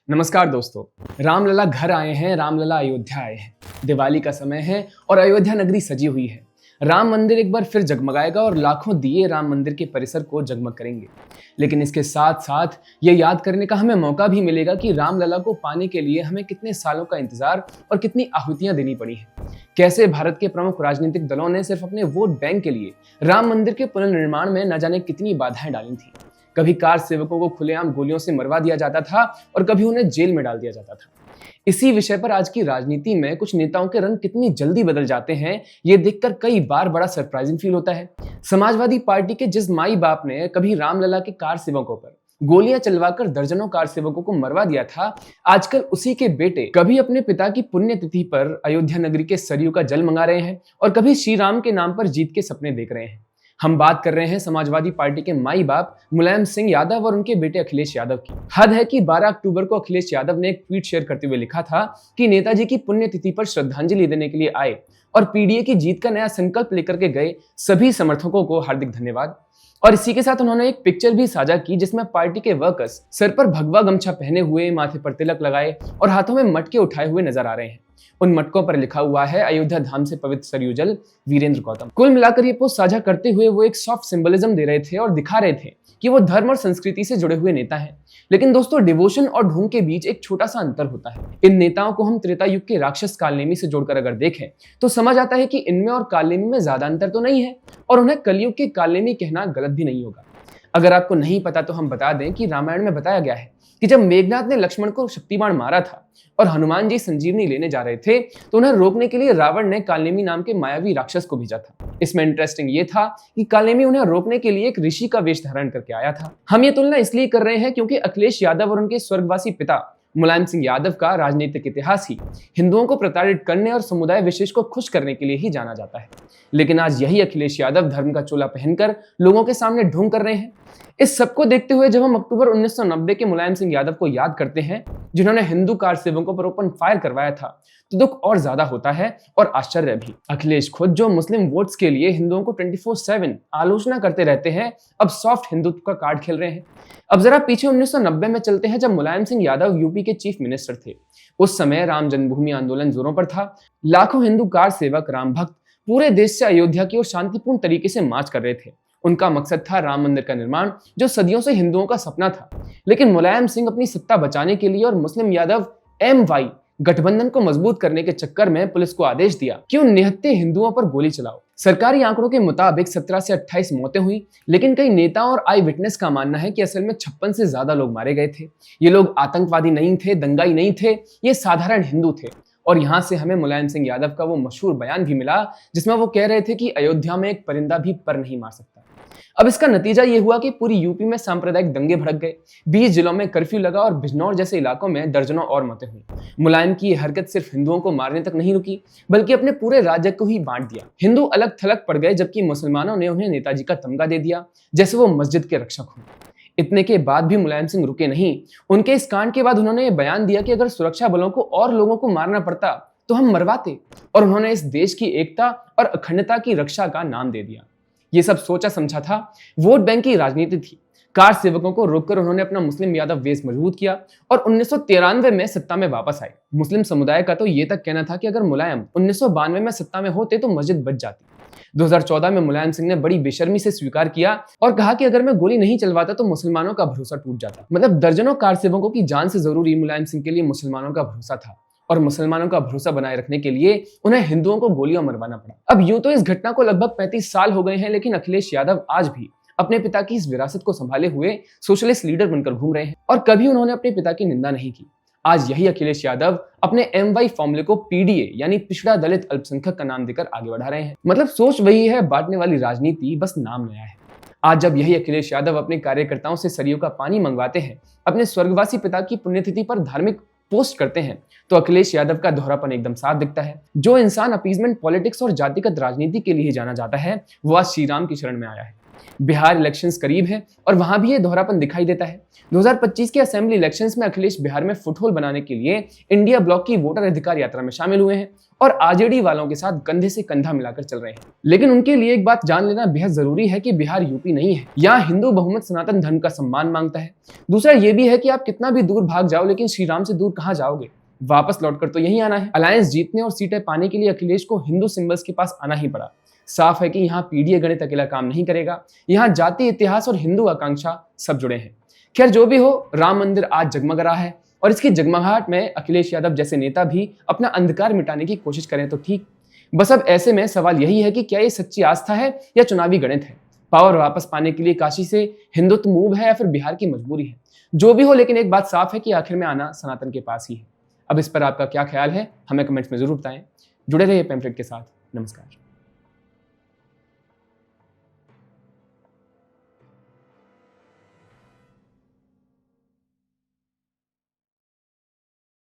नमस्कार दोस्तों। रामलला घर आए हैं, रामलला अयोध्या आए हैं। दिवाली का समय है और अयोध्या नगरी सजी हुई है। राम मंदिर एक बार फिर जगमगाएगा और लाखों दिए राम मंदिर के परिसर को जगमग करेंगे। लेकिन इसके साथ साथ ये याद करने का हमें मौका भी मिलेगा कि रामलला को पाने के लिए हमें कितने सालों का इंतजार और कितनी आहुतियां देनी पड़ी हैं। कैसे भारत के प्रमुख राजनीतिक दलों ने सिर्फ अपने वोट बैंक के लिए राम मंदिर के पुनर्निर्माण में न जाने कितनी बाधाएं डाली थी। कभी कार सेवकों को खुलेआम गोलियों से मरवा दिया जाता था और कभी उन्हें जेल में डाल दिया जाता था। इसी विषय पर आज की राजनीति में कुछ नेताओं के रंग कितनी जल्दी बदल जाते हैं, ये देखकर कई बार बड़ा सरप्राइजिंग फील होता है। समाजवादी पार्टी के जिस माई बाप ने कभी रामलला के कार सेवकों पर गोलियां चलवाकर दर्जनों कार सेवकों को मरवा दिया था, आजकल उसी के बेटे कभी अपने पिता की पुण्यतिथि पर अयोध्या नगरी के सरयू का जल मंगा रहे हैं और कभी श्री राम के नाम पर जीत के सपने देख रहे हैं। हम बात कर रहे हैं समाजवादी पार्टी के माई बाप मुलायम सिंह यादव और उनके बेटे अखिलेश यादव की। हद है कि 12 अक्टूबर को अखिलेश यादव ने एक ट्वीट शेयर करते हुए लिखा था कि नेताजी की पुण्यतिथि पर श्रद्धांजलि देने के लिए आए और पीडीए की जीत का नया संकल्प लेकर के गए सभी समर्थकों को हार्दिक धन्यवाद। और इसी के साथ उन्होंने एक पिक्चर भी साझा की जिसमें पार्टी के वर्कर्स सर पर भगवा गमछा पहने हुए, माथे पर तिलक लगाए और हाथों में मटके उठाए हुए नजर आ रहे हैं। उन मटकों पर लिखा हुआ है अयोध्या धाम से पवित्र सरयू जल, वीरेंद्र गौतम। कुल मिलाकर ये पोस्ट साझा करते हुए वो एक सॉफ्ट सिंबलिज्म दे रहे थे और दिखा रहे थे कि वो धर्म और संस्कृति से जुड़े हुए नेता हैं। लेकिन दोस्तों, डिवोशन और ढोंग के बीच एक छोटा सा अंतर होता है। इन नेताओं को हम त्रेता युग के राक्षस कालनेमी से जोड़कर अगर देखें तो समझ आता है कि इनमें और कालनेमी में ज्यादा अंतर तो नहीं है और उन्हें कलयुग के कालनेमी कहना गलत भी नहीं होगा। अगर आपको नहीं पता तो हम बता दें कि रामायण में बताया गया है कि जब मेघनाथ ने लक्ष्मण को शक्तिबाण मारा था और हनुमान जी संजीवनी लेने जा रहे थे तो उन्हें रोकने के लिए रावण ने कालनेमी नाम के मायावी राक्षस को भेजा था। इसमें इंटरेस्टिंग ये था कि कालनेमी उन्हें रोकने के लिए एक ऋषि का वेश धारण करके आया था। हम ये तुलना इसलिए कर रहे हैं क्योंकि अखिलेश यादव और उनके स्वर्गवासी पिता मुलायम सिंह यादव का राजनीतिक इतिहास ही हिंदुओं को प्रताड़ित करने और समुदाय विशेष को खुश करने के लिए ही जाना जाता है। लेकिन आज यही अखिलेश यादव धर्म का चोला पहनकर लोगों के सामने ढोंग कर रहे हैं। इस सबको देखते हुए जब हम अक्टूबर 1990 के मुलायम सिंह यादव को याद करते हैं जिन्होंने हिंदू कार सेवकों पर ओपन फायर करवाया था, तो दुख और ज्यादा होता है और आश्चर्य भी। अखिलेश खुद जो मुस्लिम वोट्स के लिए हिंदुओं को 24/7 आलोचना करते रहते हैं, अब सॉफ्ट हिंदुत्व का कार्ड खेल रहे हैं। अब जरा पीछे 1990 में चलते हैं जब मुलायम सिंह यादव यूपी के चीफ मिनिस्टर थे। उस समय राम जन्मभूमि आंदोलन जोरों पर था। लाखों हिंदू कार सेवक, राम भक्त पूरे देश से अयोध्या की ओर शांतिपूर्ण तरीके से मार्च कर रहे थे। उनका मकसद था राम मंदिर का निर्माण, जो सदियों से हिंदुओं का सपना था। लेकिन मुलायम सिंह अपनी सत्ता बचाने के लिए और मुस्लिम यादव MY गठबंधन को मजबूत करने के चक्कर में पुलिस को आदेश दिया कि उन निहत्थे हिंदुओं पर गोली चलाओ। सरकारी आंकड़ों के मुताबिक 17 से 28 मौतें हुई, लेकिन कई नेताओं और आई विटनेस का मानना है कि असल में 56 से ज्यादा लोग मारे गए थे। ये लोग आतंकवादी नहीं थे, दंगाई नहीं थे, ये साधारण हिंदू थे। और यहाँ से हमें मुलायम सिंह यादव का वो मशहूर बयान भी मिला जिसमें वो कह रहे थे कि अयोध्या में एक परिंदा भी पर नहीं मार सकता। अब इसका नतीजा ये हुआ कि पूरी यूपी में सांप्रदायिक दंगे भड़क गए, 20 जिलों में कर्फ्यू लगा और बिजनौर जैसे इलाकों में दर्जनों और मौतें हुई। मुलायम की यह हरकत सिर्फ हिंदुओं को मारने तक नहीं रुकी, बल्कि अपने पूरे राज्य को ही बांट दिया। हिंदू अलग थलग पड़ गए, जबकि मुसलमानों ने उन्हें नेताजी का तमगा दे दिया, जैसे वो मस्जिद के रक्षक हो। इतने के बाद भी मुलायम सिंह रुके नहीं। उनके इस कांड के बाद उन्होंने ये बयान दिया कि अगर सुरक्षा बलों को और लोगों को मारना पड़ता तो हम मरवाते, और उन्होंने इस देश की एकता और अखंडता की रक्षा का नाम दे दिया। ये सब सोचा समझा था, वोट बैंक की राजनीति थी। कार सेवकों को रोककर उन्होंने अपना मुस्लिम यादव वेश मजबूत किया और 1993 में सत्ता में वापस आए। मुस्लिम समुदाय का तो ये तक कहना था कि अगर मुलायम 1992 में सत्ता में होते तो मस्जिद बच जाती। 2014 में मुलायम सिंह ने बड़ी बेशर्मी से स्वीकार किया और कहा कि अगर मैं गोली नहीं चलवाता तो मुसलमानों का भरोसा टूट जाता। मतलब दर्जनों कार सेवकों की जान से जरूरी मुलायम सिंह के लिए मुसलमानों का भरोसा था, और मुसलमानों का भरोसा बनाए रखने के लिए उन्हें हिंदुओं को गोलियां मरवाना पड़ा। अब यूं तो इस घटना को लगभग 35 साल हो गए हैं, लेकिन अखिलेश यादव आज भी अपने पिता की इस विरासत को संभाले हुए सोशलिस्ट लीडर बनकर घूम रहे हैं और कभी उन्होंने अपने पिता की निंदा नहीं की। आज यही अखिलेश यादव अपने MY फॉर्मूले को PDA यानी पिछड़ा दलित अल्पसंख्यक का नाम देकर आगे बढ़ा रहे हैं। मतलब सोच वही है, बांटने वाली राजनीति, बस नाम नया है। आज जब यही अखिलेश यादव अपने कार्यकर्ताओं से सरयू का पानी मंगवाते हैं, अपने स्वर्गवासी पिता की पुण्यतिथि पर धार्मिक पोस्ट करते हैं, तो अखिलेश यादव का दोहरापन एकदम साफ दिखता है। जो इंसान अपीजमेंट पॉलिटिक्स और जातिगत राजनीति के लिए जाना जाता है, वो आज श्री राम की शरण में आया है। बिहार इलेक्शंस करीब है और वहां भी ये दोहरापन दिखाई देता है। 2025 के असेंबली इलेक्शंस में अखिलेश बिहार में फुटहोल्ड बनाने के लिए इंडिया ब्लॉक की वोटर अधिकार यात्रा में शामिल हुए हैं और आरजेडी वालों के साथ कंधे से कंधा मिलाकर चल रहे हैं। लेकिन उनके लिए एक बात जान लेना बेहद जरूरी है कि बिहार यूपी नहीं है। यहाँ हिंदू बहुमत सनातन धर्म का सम्मान मांगता है। दूसरा ये भी है कि आप कितना भी दूर भाग जाओ, लेकिन श्री राम से दूर कहाँ जाओगे? वापस लौटकर तो यही आना है। अलायंस जीतने और सीटें पाने के लिए अखिलेश को हिंदू सिंबल्स के पास आना ही पड़ा। साफ है कि यहाँ पीढ़ी गणित अकेला काम नहीं करेगा, यहाँ जाति, इतिहास और हिंदू आकांक्षा सब जुड़े हैं। खैर जो भी हो, राम मंदिर आज जगमग रहा है और इसकी जगमगाहट में अखिलेश यादव जैसे नेता भी अपना अंधकार मिटाने की कोशिश करें तो ठीक। बस अब ऐसे में सवाल यही है कि क्या ये सच्ची आस्था है या चुनावी गणित है? पावर वापस पाने के लिए काशी से हिंदुत्व मूव है या फिर बिहार की मजबूरी है? जो भी हो, लेकिन एक बात साफ है कि आखिर में आना सनातन के पास ही है। अब इस पर आपका क्या ख्याल है, हमें कमेंट्स में जरूर बताएं। जुड़े रहिए पैम्फलेट के साथ। नमस्कार।